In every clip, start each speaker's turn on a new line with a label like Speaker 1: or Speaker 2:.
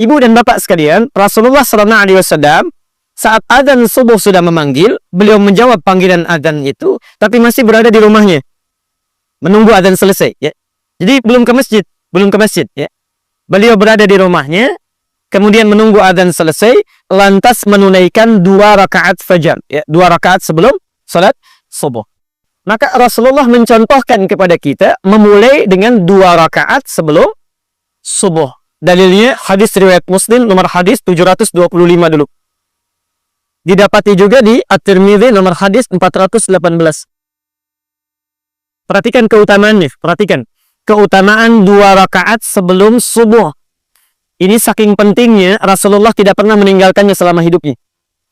Speaker 1: Ibu dan bapak sekalian, Rasulullah SAW saat adzan subuh sudah memanggil, beliau menjawab panggilan adzan itu, tapi masih berada di rumahnya, menunggu adzan selesai. Ya. Jadi belum ke masjid, ya. Beliau berada di rumahnya, kemudian menunggu adzan selesai, lantas menunaikan 2 rakaat fajar, ya, 2 rakaat sebelum salat subuh. Maka Rasulullah mencontohkan kepada kita memulai dengan 2 rakaat sebelum subuh. Dalilnya hadis riwayat Muslim nomor hadis 725 dulu. Didapati juga di At-Tirmidzi nomor hadis 418. Perhatikan keutamaannya, perhatikan. Keutamaan 2 rakaat sebelum subuh. Ini saking pentingnya Rasulullah tidak pernah meninggalkannya selama hidupnya.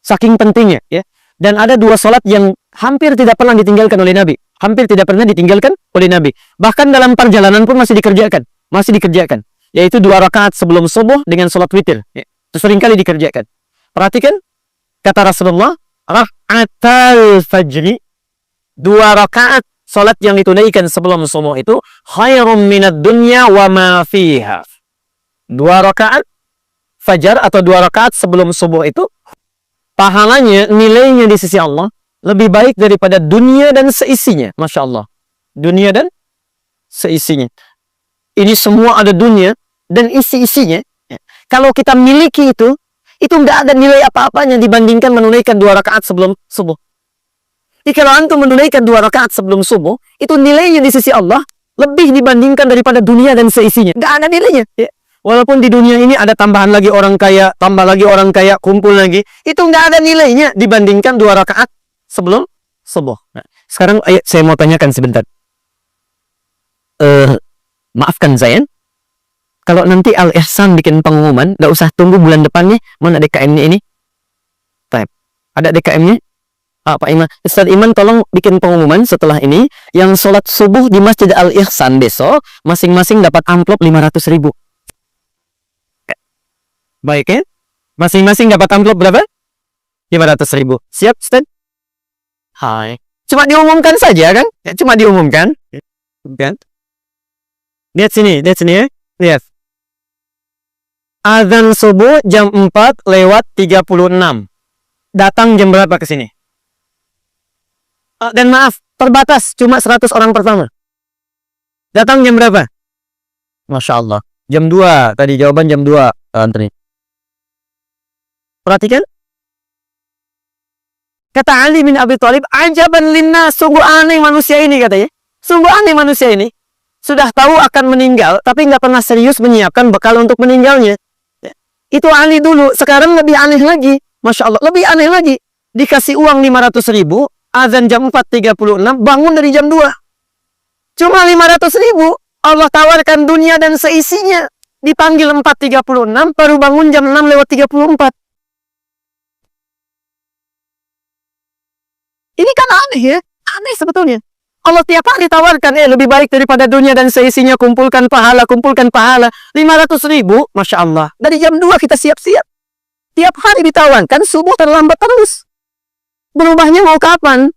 Speaker 1: Saking pentingnya, ya. Dan ada 2 salat yang hampir tidak pernah ditinggalkan oleh Nabi. Hampir tidak pernah ditinggalkan oleh Nabi. Bahkan dalam perjalanan pun masih dikerjakan. Yaitu 2 rakaat sebelum subuh dengan salat witir. Ya. Itu seringkali dikerjakan. Perhatikan, kata Rasulullah, raka'atal fajri, 2 rakaat salat yang ditunaikan sebelum subuh itu khairum minad dunya wa ma fiha. 2 rakaat fajar atau 2 rakaat sebelum subuh itu pahalanya, nilainya di sisi Allah lebih baik daripada dunia dan seisinya. Masya Allah. Dunia dan seisinya. Ini semua ada dunia dan isi-isinya. Kalau kita miliki itu nggak ada nilai apa-apanya dibandingkan menunaikan 2 rakaat sebelum subuh. Jadi kalau antum menunaikan 2 rakaat sebelum subuh, itu nilainya di sisi Allah lebih dibandingkan daripada dunia dan seisinya. Nggak ada nilainya. Ya. Walaupun di dunia ini ada tambahan lagi orang kaya, tambah lagi orang kaya, kumpul lagi. Itu nggak ada nilainya dibandingkan 2 rakaat sebelum subuh. Nah, sekarang saya mau tanyakan sebentar. Maafkan saya, kalau nanti Al-Ihsan bikin pengumuman, nggak usah tunggu bulan depannya, mana DKM-nya ini? Type. Ada DKM-nya? Pak Iman, Ustaz Iman tolong bikin pengumuman setelah ini, yang sholat subuh di Masjid Al-Ihsan besok, masing-masing dapat amplop 500.000. Baik ya? Masing-masing dapat amplop berapa? 500.000. Siap, Ustaz? Hai. Cuma diumumkan saja kan? Ya, cuma diumumkan. Kan? Lihat sini ya. Lihat. Azan subuh jam 4:36. Datang jam berapa ke sini? Dan maaf, terbatas cuma 100 orang pertama. Datang jam berapa? Masya Allah. Jam 2. Tadi jawaban jam 2. Antri. Perhatikan. Kata Ali bin Abi Thalib, ajaban linnas, sungguh aneh manusia ini katanya. Sungguh aneh manusia ini. Sudah tahu akan meninggal, tapi nggak pernah serius menyiapkan bekal untuk meninggalnya. Itu Ali dulu, sekarang lebih aneh lagi. Masya Allah, lebih aneh lagi. Dikasih uang 500.000, azan jam 4:36, bangun dari jam 2. Cuma 500.000, Allah tawarkan dunia dan seisinya. Dipanggil 4:36, baru bangun jam 6:34. Ini kan aneh ya, aneh sebetulnya. Allah tiap hari tawarkan, lebih baik daripada dunia dan seisinya, kumpulkan pahala. 500.000, Masya Allah. Dari jam 2 kita siap-siap. Tiap hari ditawarkan, subuh terlambat terus. Berubahnya mau kapan?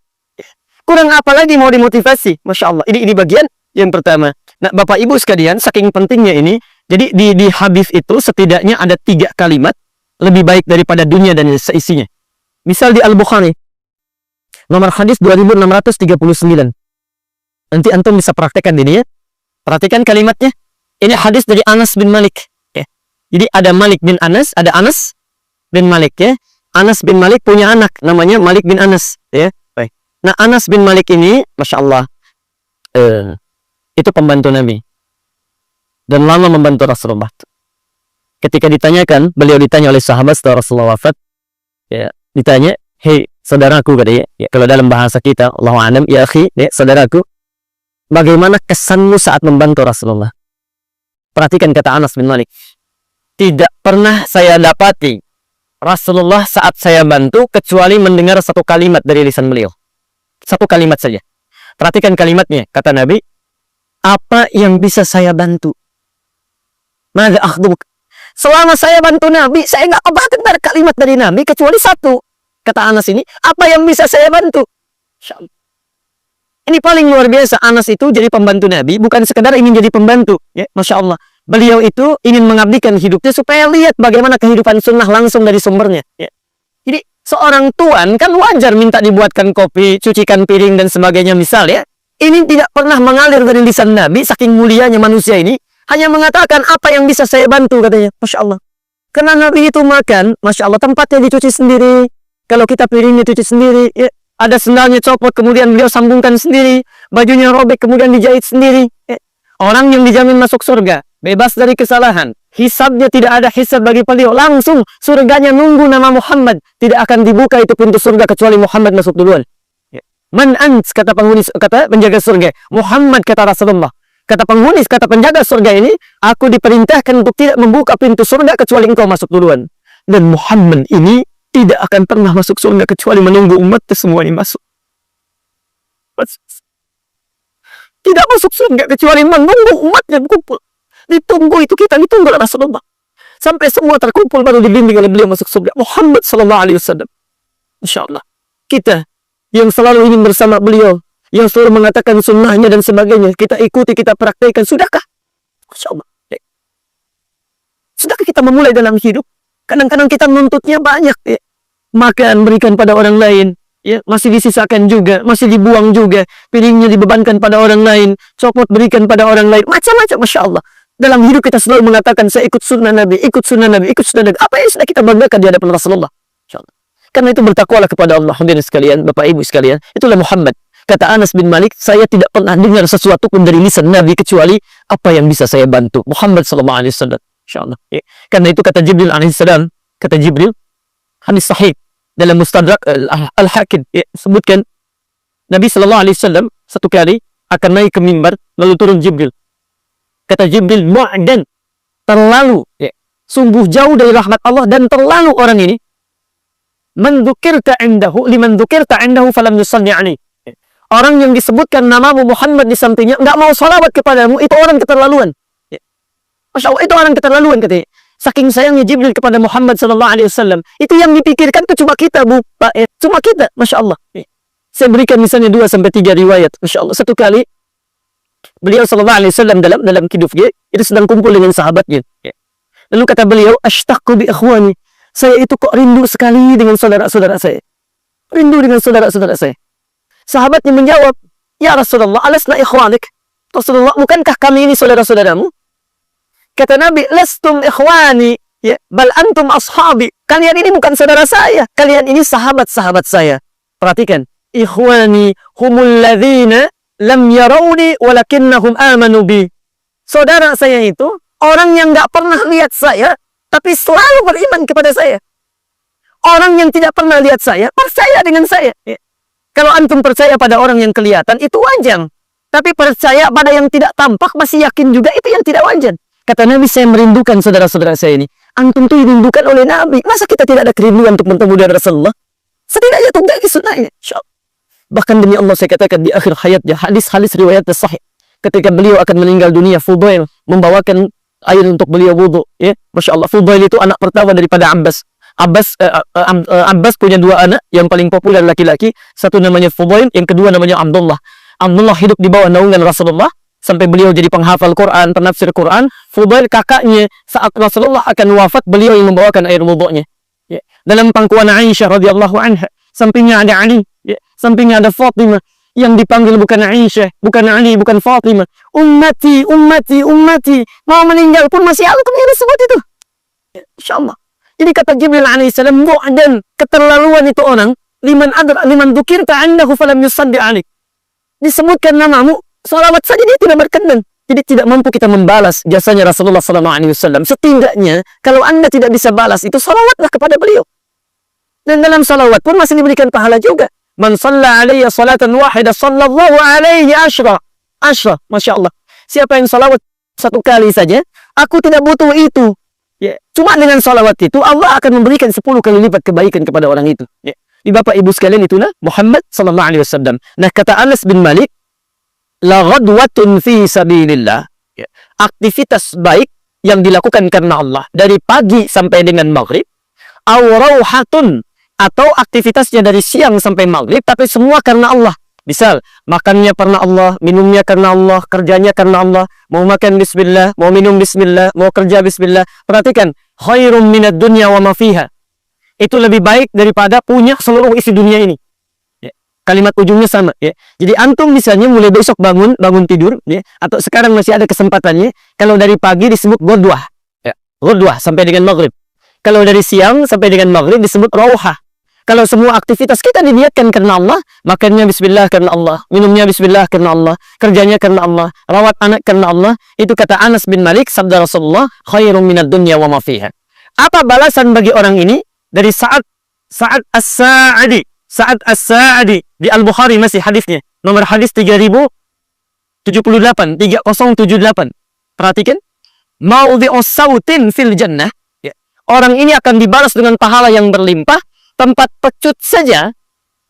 Speaker 1: Kurang apa lagi mau dimotivasi? Masya Allah. Ini bagian yang pertama. Nah, Bapak Ibu sekalian, saking pentingnya ini, jadi di hadis itu setidaknya ada 3 kalimat lebih baik daripada dunia dan seisinya. Misal di Al-Bukhari, nomor hadis 2639. Nanti antum bisa praktekkan ini ya. Perhatikan kalimatnya. Ini hadis dari Anas bin Malik. Ya. Jadi ada Malik bin Anas, ada Anas bin Malik ya. Anas bin Malik punya anak namanya Malik bin Anas ya. Baik. Nah, Anas bin Malik ini, Masya Allah, itu pembantu Nabi dan lama membantu Rasulullah. Ketika ditanyakan, beliau ditanya oleh sahabat setelah Rasulullah wafat, ya, ditanya, hei saudaraku katanya, ya, kalau dalam bahasa kita, Allahu a'lam, ya akhi, ya, saudaraku, bagaimana kesanmu saat membantu Rasulullah? Perhatikan kata Anas bin Malik. Tidak pernah saya dapati Rasulullah saat saya bantu kecuali mendengar satu kalimat dari lisan beliau. Satu kalimat saja. Perhatikan kalimatnya. Kata Nabi, apa yang bisa saya bantu? Mada akhduk. Selama saya bantu Nabi, saya nggak kebatin kalimat dari Nabi kecuali satu. Kata Anas ini, apa yang bisa saya bantu? Ini paling luar biasa. Anas itu jadi pembantu Nabi, bukan sekedar ingin jadi pembantu. Ya, Masya Allah. Beliau itu ingin mengabdikan hidupnya supaya lihat bagaimana kehidupan sunnah langsung dari sumbernya. Ya. Jadi seorang tuan kan wajar minta dibuatkan kopi, cucikan piring dan sebagainya misal ya. Ini tidak pernah mengalir dari lisan Nabi, saking mulianya manusia ini. Hanya mengatakan apa yang bisa saya bantu katanya. Masya Allah. Karena Nabi itu makan, Masya Allah, tempatnya dicuci sendiri. Kalau kita piringnya cuci sendiri, ya. Ada sendalnya copot, kemudian beliau sambungkan sendiri. Bajunya robek, kemudian dijahit sendiri. Ya. Orang yang dijamin masuk surga, bebas dari kesalahan. Hisabnya tidak ada hisab bagi beliau. Langsung surganya nunggu nama Muhammad. Tidak akan dibuka itu pintu surga kecuali Muhammad masuk duluan. Ya. Man ant, kata penghuni, kata penjaga surga. Muhammad, kata Rasulullah. Kata penghuni, kata penjaga surga ini, aku diperintahkan untuk tidak membuka pintu surga kecuali engkau masuk duluan. Dan Muhammad ini tidak akan pernah masuk surga kecuali menunggu umatnya semua ini masuk. Tidak masuk surga kecuali menunggu umatnya berkumpul. Ditunggu itu kita, ditunggu Rasulullah. Sampai semua terkumpul baru dibimbing oleh beliau masuk surga. Muhammad sallallahu alaihi wasallam. Insyaallah. Kita yang selalu ingin bersama beliau, yang selalu mengatakan sunnahnya dan sebagainya, kita ikuti, kita praktekkan. Sudahkah? Masya Allah. Sudahkah kita memulai dalam hidup? Kadang-kadang kita menuntutnya banyak. Ya. Makan, berikan pada orang lain. Ya, masih disisakan juga, masih dibuang juga. Piringnya dibebankan pada orang lain. Copot berikan pada orang lain. Macam-macam, Masya Allah. Dalam hidup kita selalu mengatakan, saya ikut sunnah Nabi, ikut sunnah Nabi, ikut sunnah Nabi. Apa yang sudah kita banggakan di hadapan Rasulullah? Insya Allah. Karena itu bertakwalah kepada Allah. Hadirin sekalian, Bapak Ibu sekalian. Itulah Muhammad. Kata Anas bin Malik, saya tidak pernah dengar sesuatu pun dari lisan Nabi kecuali apa yang bisa saya bantu. Muhammad sallallahu alaihi wasallam. Insyaallah. Ya. Karena itu kata Jibril alaihi salam, kata Jibril, hadis sahih dalam Mustadrak Al-Hakim, ya, sebutkan Nabi sallallahu alaihi wasallam satu kali akan naik ke mimbar lalu turun Jibril. Kata Jibril, mu'dan, terlalu, ya, sungguh jauh dari rahmat Allah dan terlalu orang ini man dzukirta indahu liman dzukirta indahu falam yusalli alaihi. Orang yang disebutkan namamu Muhammad di sampingnya enggak mau salawat kepadamu, itu orang keterlaluan. Ya. Masya Allah, itu orang keterlaluan katanya. Saking sayangnya Jibril kepada Muhammad sallallahu alaihi wasallam, itu yang dipikirkan itu cuma kita, Bu, Pak, cuma kita. Masya Allah. Ya. Saya berikan misalnya 2 sampai 3 riwayat. Masya Allah, satu kali beliau sallallahu alaihi wasallam dalam hidupnya itu sedang kumpul dengan sahabatnya. Ya. Lalu kata beliau, ashtaqu bi ikhwani. Saya itu kok rindu sekali dengan saudara-saudara saya. Rindu dengan saudara-saudara saya. Sahabatnya menjawab, ya Rasulullah, alasna ikhwanik. Rasulullah, bukankah kami ini saudara-saudaramu? Kata Nabi, lastum ikhwani, ya, bal antum ashabi. Kalian ini bukan saudara saya, kalian ini sahabat-sahabat saya. Perhatikan, ikhwani humul ladzina lam yarawni walakinnahum amanu bi. Saudara saya itu orang yang nggak pernah lihat saya, tapi selalu beriman kepada saya. Orang yang tidak pernah lihat saya, percaya dengan saya. Ya. Kalau antum percaya pada orang yang kelihatan, itu wajar. Tapi percaya pada yang tidak tampak, masih yakin juga, itu yang tidak wajar. Kata Nabi, saya merindukan saudara-saudara saya ini. Antum tuh dirindukan oleh Nabi. Masa kita tidak ada kerinduan untuk bertemu dengan Rasulullah? Setidaknya tunggangi sunnahnya. Bahkan demi Allah saya katakan di akhir hayatnya, hadis-hadis riwayat sahih. Ketika beliau akan meninggal dunia, Fudail membawakan air untuk beliau wudu. Ya? Masya Allah, Fudail itu anak pertama daripada Abbas. Abbas punya 2 anak, yang paling populer laki-laki, satu namanya Fudail, yang kedua namanya Abdullah. Abdullah hidup di bawah naungan Rasulullah sampai beliau jadi penghafal Quran, penafsir Quran. Fudail kakaknya, saat Rasulullah akan wafat, beliau yang membawakan air wudunya. Ya. Dalam pangkuan Aisyah radhiyallahu anha, sampingnya ada Ali, ya. Sampingnya ada Fatimah, yang dipanggil bukan Aisyah, bukan Ali, bukan Fatimah. Ummati, ummati, ummati. Mau meninggal pun masih antum yang disebut itu. Ya, insyaallah. Jadi kata Jibril alaihissalam, mu'dan, keterlaluan itu orang, liman dzukirta annahu falam yusalli alaik. Disebutkan namamu, salawat saja dia tidak berkenan. Jadi tidak mampu kita membalas jasanya Rasulullah sallallahu alaihi wasallam. Setidaknya kalau Anda tidak bisa balas itu, salawatlah kepada beliau. Dan dalam salawat pun masih diberikan pahala juga. Man shalla alayya salatan wahidah sallallahu alaihi asyra. Masya Allah. Siapa yang salawat 1 kali saja, aku tidak butuh itu. Ya, cuma dengan salawat itu Allah akan memberikan 10 kali lipat kebaikan kepada orang itu. Ya. Di Bapak Ibu sekalian, itulah Muhammad sallallahu alaihi wasallam. Nah, kata Anas bin Malik, la ghadwatun fi sabilillah. Ya. Aktivitas baik yang dilakukan karena Allah dari pagi sampai dengan maghrib, aw rauhatun, atau aktivitasnya dari siang sampai maghrib tapi semua karena Allah. Misal, makannya karena Allah, minumnya karena Allah, kerjanya karena Allah. Mau makan bismillah, mau minum bismillah, mau kerja bismillah. Perhatikan, khairum minad dunya wa ma fiha. Itu lebih baik daripada punya seluruh isi dunia ini. Ya. Kalimat ujungnya sama. Ya. Jadi antum misalnya mulai besok bangun tidur, ya, atau sekarang masih ada kesempatannya. Kalau dari pagi disebut ghadwah, ya, ghadwah sampai dengan maghrib. Kalau dari siang sampai dengan maghrib disebut rawhah. Kalau semua aktivitas kita diniatkan karena Allah, makannya bismillah karena Allah, minumnya bismillah karena Allah, kerjanya karena Allah, rawat anak karena Allah, itu kata Anas bin Malik, sabda Rasulullah, khairum minad dunya wa ma fiha. Apa balasan bagi orang ini? Dari Sa'ad As-Sa'adi. Sa'ad As-Sa'adi di Al-Bukhari masih hadisnya. Nomor hadis 3078. Perhatikan. Maudi'us sautin fil jannah. Ya. Orang ini akan dibalas dengan pahala yang berlimpah. Tempat pecut saja,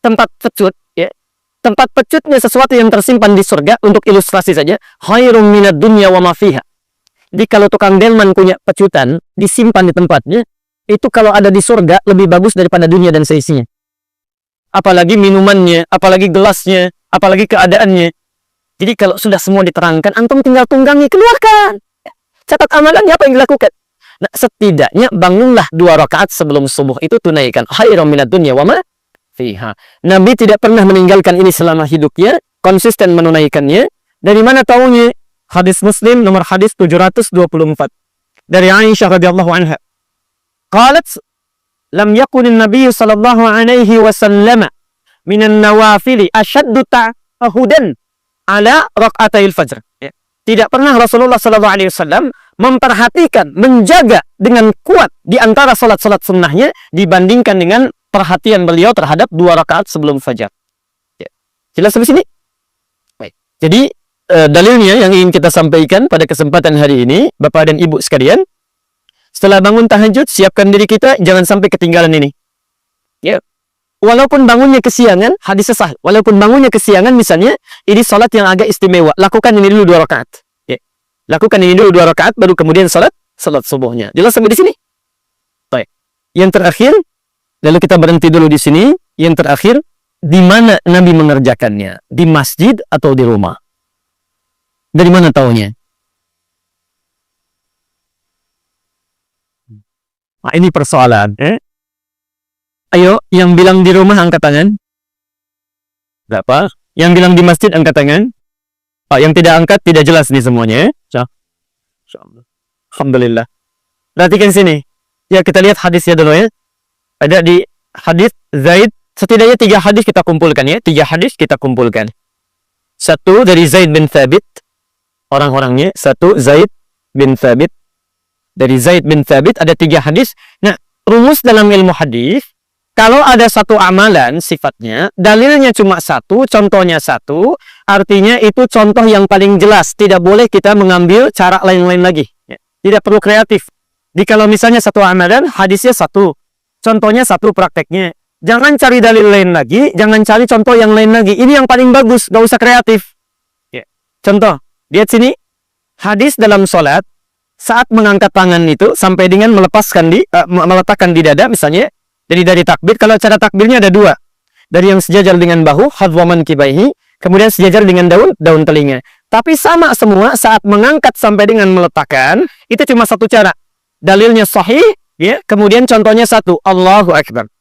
Speaker 1: tempat pecut, ya, tempat pecutnya sesuatu yang tersimpan di surga, untuk ilustrasi saja, khairum minad dunya wa ma fiha. Jadi kalau tukang delman punya pecutan disimpan di tempatnya, itu kalau ada di surga lebih bagus daripada dunia dan seisinya. Apalagi minumannya, apalagi gelasnya, apalagi keadaannya. Jadi kalau sudah semua diterangkan, antum tinggal tunggangi, keluarkan. Catat amalannya apa yang dilakukan. Nah, setidaknya bangunlah 2 rakaat sebelum subuh, itu tunaikan. Khairum minad dunya wa ma fiha. Nabi tidak pernah meninggalkan ini selama hidupnya, konsisten menunaikannya. Dari mana tahunya? Hadis Muslim nomor hadis 724. Dari Aisyah radhiyallahu anha. Qalat, lam yakunin Nabi sallallahu alaihi wasallam minan nawafili ashaddu ta'ahudan ala rak'atayil fajr. Ya. Tidak pernah Rasulullah sallallahu alaihi wasallam memperhatikan, menjaga dengan kuat di antara salat-salat sunnahnya dibandingkan dengan perhatian beliau terhadap 2 rakaat sebelum fajar. Ya. Jelas sampai sini? Baik. Jadi dalilnya yang ingin kita sampaikan pada kesempatan hari ini, Bapak dan Ibu sekalian, setelah bangun tahajud, siapkan diri kita jangan sampai ketinggalan ini. Ya. Walaupun bangunnya kesiangan, hadis sahih. Walaupun bangunnya kesiangan misalnya, ini salat yang agak istimewa, lakukan ini dulu 2 rakaat. Lakukan ini dulu 2 rakaat, baru kemudian salat subuhnya. Jelas sampai di sini? Baik. Yang terakhir, lalu kita berhenti dulu di sini. Yang terakhir, di mana Nabi mengerjakannya? Di masjid atau di rumah? Dari mana taunya? Nah, ini persoalan. Ayo, yang bilang di rumah angkat tangan. Berapa? Yang bilang di masjid angkat tangan. Yang tidak angkat tidak jelas nih semuanya. Alhamdulillah. Perhatikan sini. Ya, kita lihat hadisnya dulu ya. Ada di hadis Zaid. Setidaknya 3 hadis kita kumpulkan ya. 3 hadis kita kumpulkan. 1 dari Zaid bin Thabit. Orang-orangnya. 1 Zaid bin Thabit. Dari Zaid bin Thabit ada 3 hadis. Nah, rumus dalam ilmu hadis. Kalau ada satu amalan sifatnya, dalilnya cuma 1, contohnya 1, artinya itu contoh yang paling jelas. Tidak boleh kita mengambil cara lain-lain lagi. Ya. Tidak perlu kreatif. Jadi kalau misalnya satu amalan, hadisnya 1, contohnya 1 prakteknya. Jangan cari dalil lain lagi, jangan cari contoh yang lain lagi. Ini yang paling bagus, gak usah kreatif. Ya. Contoh, lihat sini. Hadis dalam sholat, saat mengangkat tangan itu, sampai dengan meletakkan di dada misalnya, jadi dari takbir, kalau cara takbirnya ada 2. Dari yang sejajar dengan bahu, hadwaman kibaihi, kemudian sejajar dengan daun telinga. Tapi sama semua saat mengangkat sampai dengan meletakkan, itu cuma 1 cara. Dalilnya sahih, ya, kemudian contohnya 1, Allahu Akbar.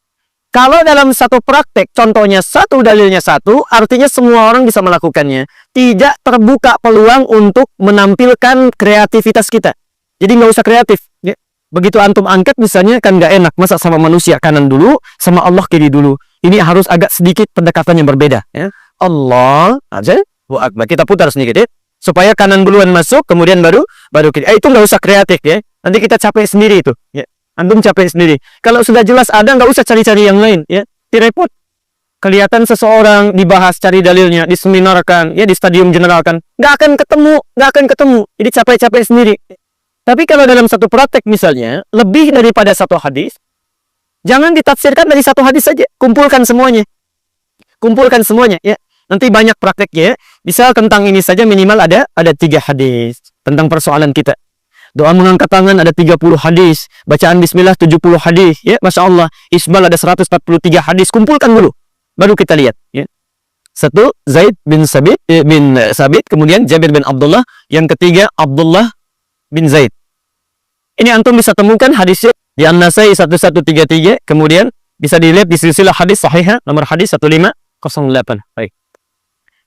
Speaker 1: Kalau dalam satu praktek, contohnya 1, dalilnya 1, artinya semua orang bisa melakukannya. Tidak terbuka peluang untuk menampilkan kreativitas kita. Jadi nggak usah kreatif. Ya. Begitu antum angkat misalnya kan nggak enak, masa sama manusia kanan dulu, sama Allah kiri dulu. Ini harus agak sedikit pendekatan yang berbeda. Ya. Allah aja, Akbar. Kita putar sedikit ya, supaya kanan duluan masuk, kemudian baru kiri. Itu nggak usah kreatif ya. Nanti kita capek sendiri itu. Ya. Antum capek sendiri. Kalau sudah jelas ada, nggak usah cari-cari yang lain. Ya, direpot. Kelihatan seseorang dibahas cari dalilnya, diseminarkan, ya di stadium general kan, nggak akan ketemu. Jadi capek-capek sendiri. Tapi kalau dalam satu praktek misalnya, lebih daripada 1 hadis, jangan ditafsirkan dari 1 hadis saja. Kumpulkan semuanya. Ya. Nanti banyak prakteknya. Bisa tentang ini saja minimal ada 3 hadis. Tentang persoalan kita. Doa mengangkat tangan ada 30 hadis. Bacaan bismillah 70 hadis. Ya, Masya Allah. Isbal ada 143 hadis. Kumpulkan dulu. Baru kita lihat. Ya. Satu, Zaid bin Sabit, kemudian Jabir bin Abdullah, yang ketiga Abdullah bin Zaid. Ini antum bisa temukan hadisnya di An-Nasai 1133, kemudian bisa dilihat di silsilah hadis sahihah nomor hadis 1508. Baik.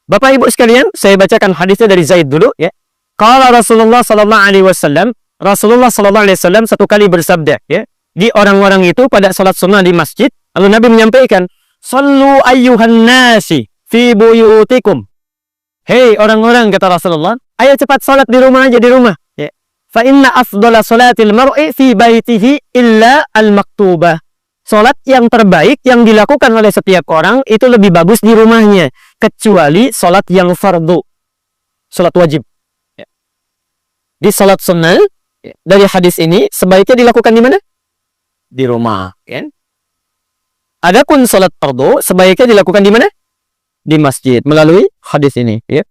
Speaker 1: Bapak Ibu sekalian, saya bacakan hadisnya dari Zaid dulu ya. Qala Rasulullah sallallahu alaihi wasallam, Rasulullah sallallahu alaihi wasallam satu kali bersabda ya, di orang-orang itu pada salat sunnah di masjid, lalu Nabi menyampaikan, "Sallu ayyuhan nasi fi buyutikum." Hei orang-orang, kata Rasulullah, ayo cepat salat di rumah aja, di rumah. Ya. Fa inna afdhala salatil mar'i fi baitihi illa al-maktubah. Salat yang terbaik yang dilakukan oleh setiap orang itu lebih bagus di rumahnya, kecuali salat yang fardu, salat wajib. Ya. Di salat sunnah ya, dari hadis ini sebaiknya dilakukan di mana? Di rumah. Ya. Adapun salat fardu sebaiknya dilakukan di mana? Di masjid, melalui hadis ini. Ya,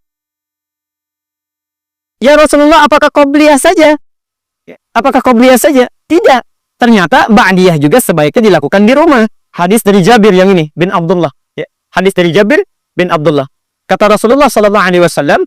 Speaker 1: ya Rasulullah, apakah qobliyah saja? Ya. Apakah qobliyah saja? Tidak. Ternyata ba'diyah juga sebaiknya dilakukan di rumah. Hadis dari Jabir yang ini bin Abdullah. Ya. Hadis dari Jabir bin Abdullah. Kata Rasulullah sallallahu alaihi wasallam,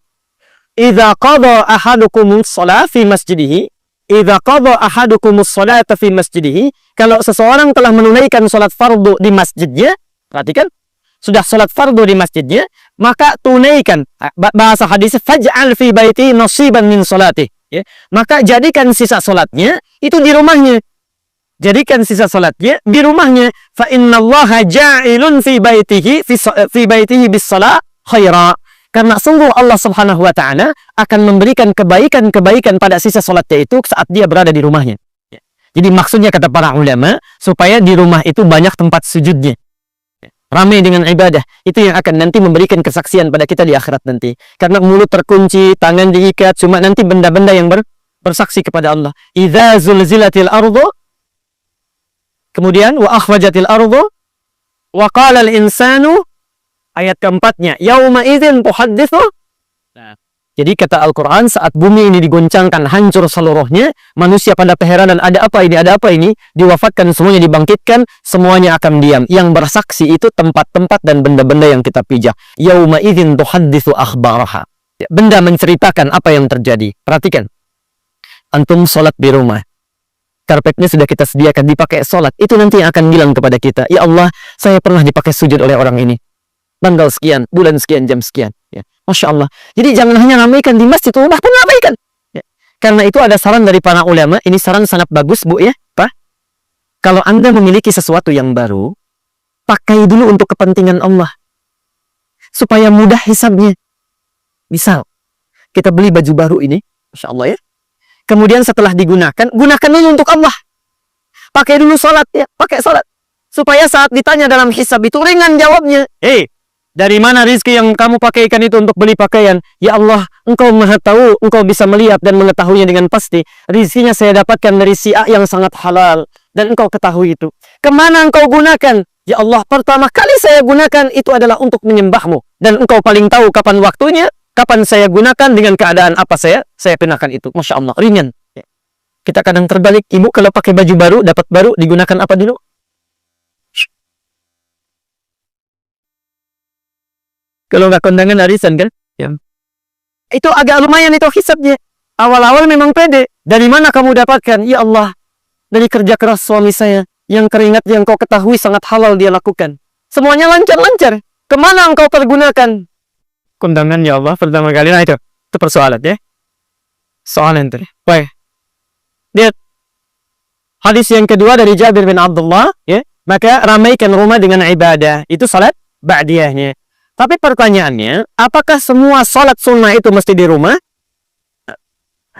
Speaker 1: "Idza qada ahadukumus shalah fi masjidihi, idza qada ahadukumus shalata fi masjidihi." Kalau seseorang telah menunaikan salat fardu di masjidnya, perhatikan, sudah salat fardu di masjidnya, maka tunaikan, bahasa hadis, faj'al fi baiti nasiban min salati. Ya. Maka jadikan sisa salatnya itu di rumahnya. Jadikan sisa salatnya di rumahnya. Fa innallaha ja'ilun fi baitihi bis shalah khaira. Karena sungguh Allah Subhanahu wa taala akan memberikan kebaikan-kebaikan pada sisa salatnya itu saat dia berada di rumahnya. Ya. Jadi maksudnya kata para ulama, supaya di rumah itu banyak tempat sujudnya. Ramai dengan ibadah, itu yang akan nanti memberikan kesaksian pada kita di akhirat nanti. Karena mulut terkunci, tangan diikat, cuma nanti benda-benda yang bersaksi kepada Allah. Idza zulzilatil ardu, kemudian wa akhrajatil ardu, wa qala al insanu, ayat keempatnya, yauma idzin tuhadditsu. Nah, jadi kata Al-Quran, saat bumi ini digoncangkan, hancur seluruhnya, manusia pada keheranan, ada apa ini, diwafatkan, semuanya dibangkitkan, semuanya akan diam. Yang bersaksi itu tempat-tempat dan benda-benda yang kita pijak. Yauma idzin tuhadditsu akhbaraha. Benda menceritakan apa yang terjadi. Perhatikan. Antum sholat di rumah. Karpetnya sudah kita sediakan, dipakai sholat. Itu nanti yang akan bilang kepada kita, ya Allah, saya pernah dipakai sujud oleh orang ini. Tanggal sekian, bulan sekian, jam sekian. Ya. Masya Allah. Jadi jangan hanya ramaikan di masjid, rumah pun ramaikan. Ya. Karena itu ada saran dari para ulama, ini saran sangat bagus Bu ya, Pak. Kalau Anda memiliki sesuatu yang baru, pakai dulu untuk kepentingan Allah. Supaya mudah hisabnya. Misal, kita beli baju baru ini, Masya Allah ya. Kemudian setelah digunakan, gunakan dulu untuk Allah. Pakai dulu sholat ya, pakai sholat. Supaya saat ditanya dalam hisab itu ringan jawabnya. Dari mana rizki yang kamu pakaikan itu untuk beli pakaian? Ya Allah, Engkau maha tahu, Engkau bisa melihat dan mengetahuinya dengan pasti. Rizkinya saya dapatkan dari si A yang sangat halal. Dan Engkau ketahui itu. Kemana Engkau gunakan? Ya Allah, pertama kali saya gunakan itu adalah untuk menyembahmu. Dan Engkau paling tahu kapan waktunya, kapan saya gunakan, dengan keadaan apa saya kenakan itu. Masya Allah, ringan. Kita kadang terbalik. Ibu kalau pakai baju baru, dapat baru, digunakan apa dulu? Kalau nggak kondangan arisan kan? Ya. Itu agak lumayan itu hisabnya. Awal-awal memang pede. Dari mana kamu dapatkan? Ya Allah, dari kerja keras suami saya. Yang keringat yang kau ketahui sangat halal dia lakukan. Semuanya lancar-lancar. Kemana engkau pergunakan? Kondangan ya Allah, pertama kali. Nah itu persoalan ya. Soalan itu. Baik. Lihat. Hadis yang kedua dari Jabir bin Abdullah. Ya. Maka ramaikan rumah dengan ibadah. Itu salat ba'diyahnya. Tapi pertanyaannya, apakah semua salat sunnah itu mesti di rumah?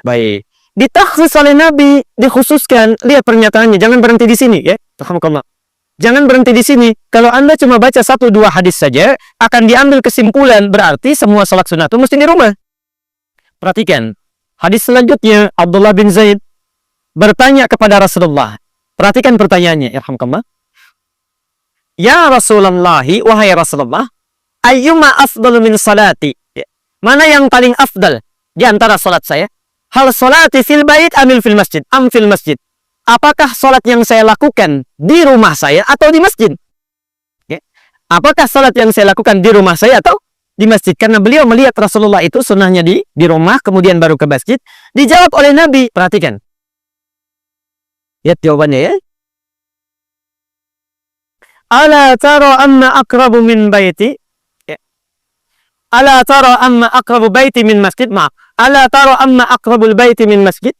Speaker 1: Baik. Ditakhsis oleh Nabi, dikhususkan. Lihat pernyataannya, jangan berhenti di sini ya. Alhamdulillah. Jangan berhenti di sini. Kalau Anda cuma baca 1-2 hadis saja, akan diambil kesimpulan berarti semua salat sunnah itu mesti di rumah. Perhatikan. Hadis selanjutnya, Abdullah bin Zaid bertanya kepada Rasulullah. Perhatikan pertanyaannya, Alhamdulillah. Ya Rasulullah, wahai Rasulullah, ayyuma afdalu min salati. Mana yang paling afdal di antara salat saya? Hal salati fil bait amil fil masjid? Am fil masjid? Apakah salat yang saya lakukan di rumah saya atau di masjid? Apakah salat yang saya lakukan di rumah saya atau di masjid. Karena beliau melihat Rasulullah itu sunnahnya di rumah, kemudian baru ke masjid. Dijawab oleh Nabi. Perhatikan. Lihat jawabannya ya. Ala tara amma aqrabu min baiti. Ala tara amma aqrabu baiti min masjid. Maaf. Ala tara amma aqrabul baiti min masjid.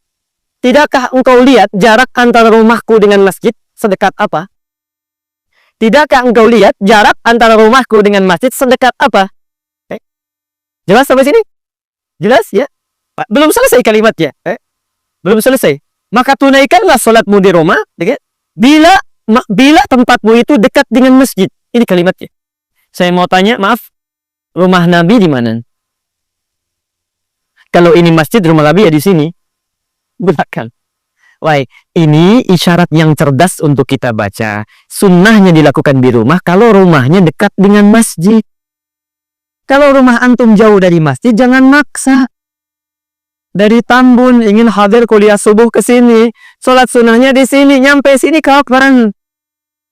Speaker 1: Tidakkah engkau lihat jarak antara rumahku dengan masjid sedekat apa? Tidakkah engkau lihat jarak antara rumahku dengan masjid sedekat apa? Jelas sampai sini? Jelas ya? Belum selesai kalimatnya. Belum selesai. Maka tunaikanlah sholatmu di rumah. Bila tempatmu itu dekat dengan masjid. Ini kalimatnya. Saya mau tanya, maaf. Rumah Nabi di mana? Kalau ini masjid, rumah Nabi ya di sini. Belakang. Wah, ini isyarat yang cerdas untuk kita baca. Sunnahnya dilakukan di rumah kalau rumahnya dekat dengan masjid. Kalau rumah antum jauh dari masjid, jangan maksa. Dari Tambun ingin hadir kuliah subuh ke sini, sholat sunnahnya di sini, nyampe sini kapan?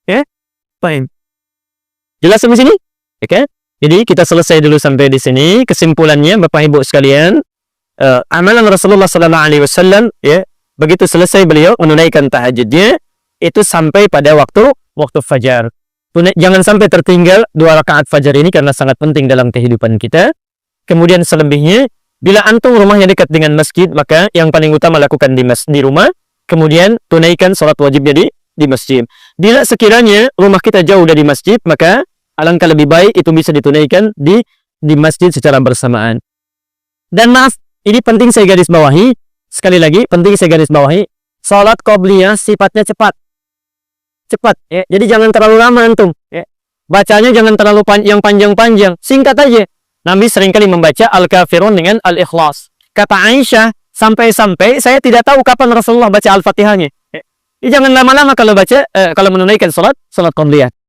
Speaker 1: Ya, fine. Jelas sampai sini? Oke. Jadi kita selesai dulu sampai di sini. Kesimpulannya, Bapak Ibu sekalian, amalan Rasulullah SAW, ya, begitu selesai beliau menunaikan tahajudnya, itu sampai pada waktu fajar. Jangan sampai tertinggal 2 rakaat fajar ini karena sangat penting dalam kehidupan kita. Kemudian selebihnya, bila antum rumahnya dekat dengan masjid, maka yang paling utama lakukan di rumah. Kemudian tunaikan sholat wajibnya di masjid. Bila sekiranya rumah kita jauh dari masjid, maka alangkah lebih baik itu bisa ditunaikan di masjid secara bersamaan. Dan maaf, ini penting saya garis bawahi. Sekali lagi, penting saya garis bawahi. Salat qobliyah sifatnya cepat. Cepat, ya. Jadi jangan terlalu lama antum. Ya. Bacanya jangan terlalu yang panjang-panjang. Singkat aja. Nabi seringkali membaca Al-Kafirun dengan Al-Ikhlas. Kata Aisyah, sampai-sampai saya tidak tahu kapan Rasulullah baca Al-Fatihahnya. Ya. Jangan lama-lama kalau baca, kalau menunaikan salat qobliyah.